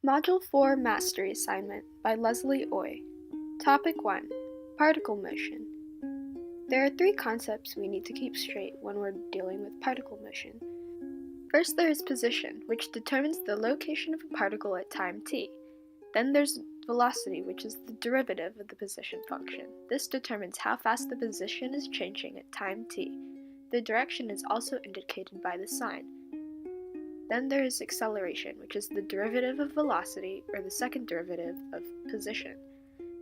Module 4 Mastery Assignment by Leslie Oy. Topic 1. Particle Motion. There are three concepts we need to keep straight when we're dealing with particle motion. First, there is position, which determines the location of a particle at time t. Then there's velocity, which is the derivative of the position function. This determines how fast the position is changing at time t. The direction is also indicated by the sign. Then there is acceleration, which is the derivative of velocity, or the second derivative of position.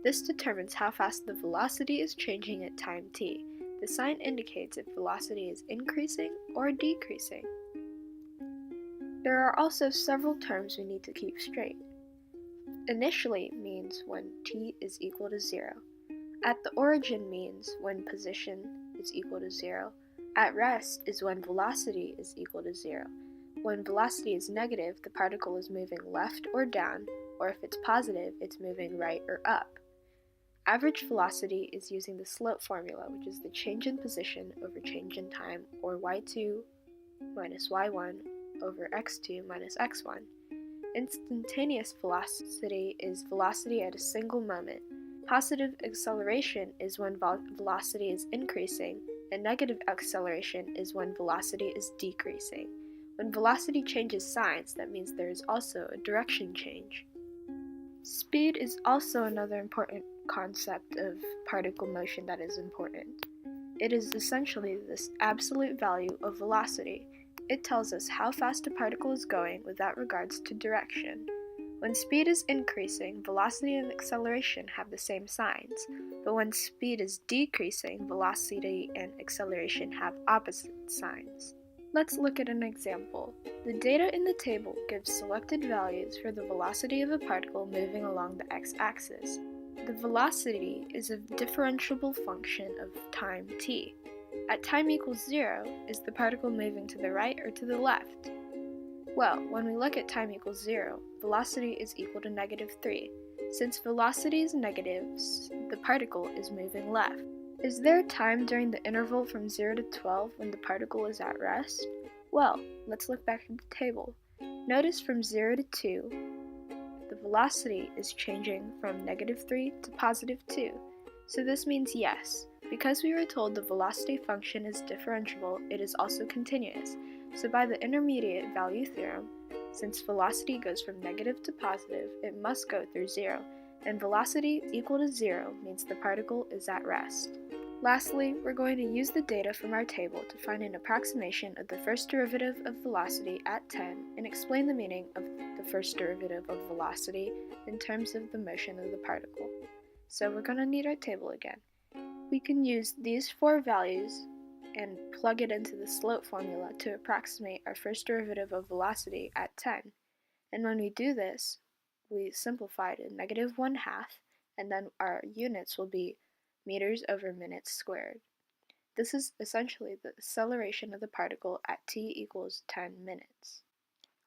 This determines how fast the velocity is changing at time t. The sign indicates if velocity is increasing or decreasing. There are also several terms we need to keep straight. Initially means when t is equal to 0. At the origin means when position is equal to 0. At rest is when velocity is equal to 0. When velocity is negative, the particle is moving left or down, or if it's positive, it's moving right or up. Average velocity is using the slope formula, which is the change in position over change in time, or y2 minus y1 over x2 minus x1. Instantaneous velocity is velocity at a single moment. Positive acceleration is when velocity is increasing, and negative acceleration is when velocity is decreasing. When velocity changes signs, that means there is also a direction change. Speed is also another important concept of particle motion that is important. It is essentially this absolute value of velocity. It tells us how fast a particle is going without regards to direction. When speed is increasing, velocity and acceleration have the same signs, but when speed is decreasing, velocity and acceleration have opposite signs. Let's look at an example. The data in the table gives selected values for the velocity of a particle moving along the x-axis. The velocity is a differentiable function of time t. At time equals 0, is the particle moving to the right or to the left? Well, when we look at time equals 0, velocity is equal to -3. Since velocity is negative, the particle is moving left. Is there a time during the interval from 0 to 12 when the particle is at rest? Well, let's look back at the table. Notice from 0 to 2, the velocity is changing from -3 to +2. So this means yes. Because we were told the velocity function is differentiable, it is also continuous. So by the intermediate value theorem, since velocity goes from negative to positive, it must go through 0. And velocity equal to 0 means the particle is at rest. Lastly, we're going to use the data from our table to find an approximation of the first derivative of velocity at 10 and explain the meaning of the first derivative of velocity in terms of the motion of the particle. So we're going to need our table again. We can use these four values and plug it into the slope formula to approximate our first derivative of velocity at 10. And when we do this, we simplify to -1/2, and then our units will be meters over minutes squared. This is essentially the acceleration of the particle at t equals 10 minutes.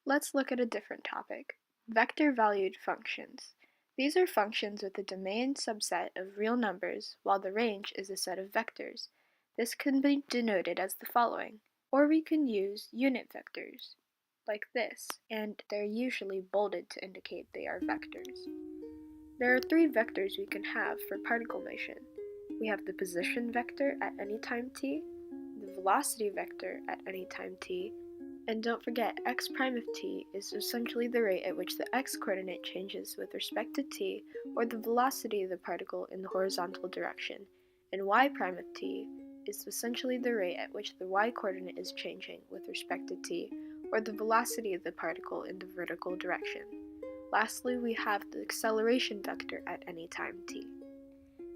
Let's look at a different topic, vector-valued functions. These are functions with a domain subset of real numbers, while the range is a set of vectors. This can be denoted as the following, or we can use unit vectors, like this, and they're usually bolded to indicate they are vectors. There are three vectors we can have for particle motion. We have the position vector at any time t, the velocity vector at any time t, and don't forget x prime of t is essentially the rate at which the x-coordinate changes with respect to t, or the velocity of the particle in the horizontal direction, and y prime of t is essentially the rate at which the y-coordinate is changing with respect to t, or the velocity of the particle in the vertical direction. Lastly, we have the acceleration vector at any time t.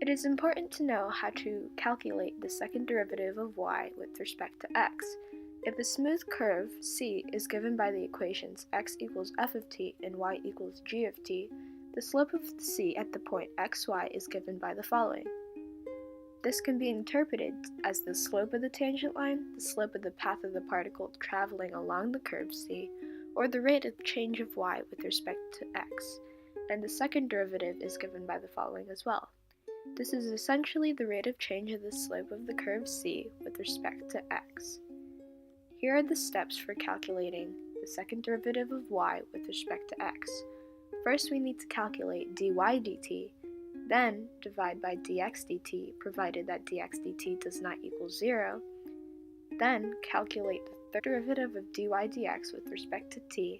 It is important to know how to calculate the second derivative of y with respect to x. If the smooth curve c is given by the equations x equals f of t and y equals g of t, the slope of c at the point xy is given by the following. This can be interpreted as the slope of the tangent line, the slope of the path of the particle traveling along the curve c, or the rate of change of y with respect to x, and the second derivative is given by the following as well. This is essentially the rate of change of the slope of the curve c with respect to x. Here are the steps for calculating the second derivative of y with respect to x. First we need to calculate dy dt, then divide by dx dt provided that dx dt does not equal 0, then calculate the third derivative of dy dx with respect to t,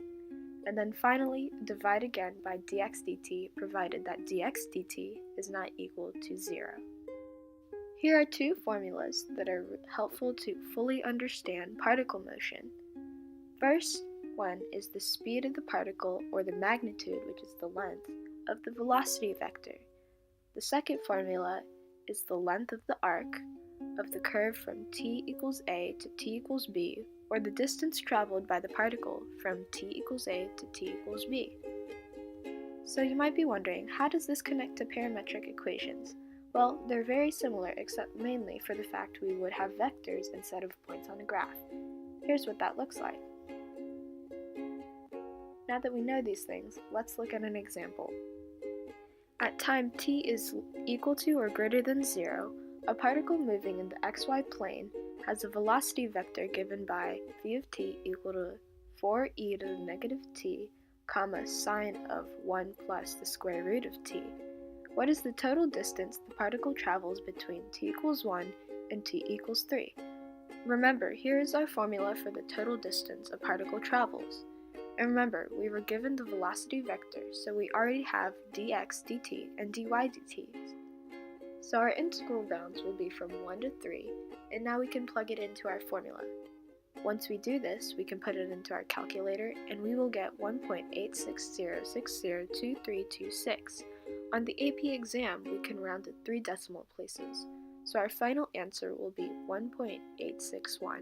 and then finally divide again by dx dt provided that dx dt is not equal to 0. Here are two formulas that are helpful to fully understand particle motion. First one is the speed of the particle, or the magnitude, which is the length, of the velocity vector. The second formula is the length of the arc of the curve from t equals a to t equals b, or the distance traveled by the particle from t equals a to t equals b. So you might be wondering, how does this connect to parametric equations? Well, they're very similar, except mainly for the fact we would have vectors instead of points on a graph. Here's what that looks like. Now that we know these things, let's look at an example. At time t is equal to or greater than 0, a particle moving in the xy plane has a velocity vector given by v of t equal to 4e to the negative t, comma, sine of 1 plus the square root of t. What is the total distance the particle travels between t equals 1 and t equals 3? Remember, here is our formula for the total distance a particle travels. And remember, we were given the velocity vector, so we already have dx dt and dy dt. So our integral bounds will be from 1 to 3, and now we can plug it into our formula. Once we do this, we can put it into our calculator, and we will get 1.860602326. On the AP exam, we can round to 3 decimal places, so our final answer will be 1.861.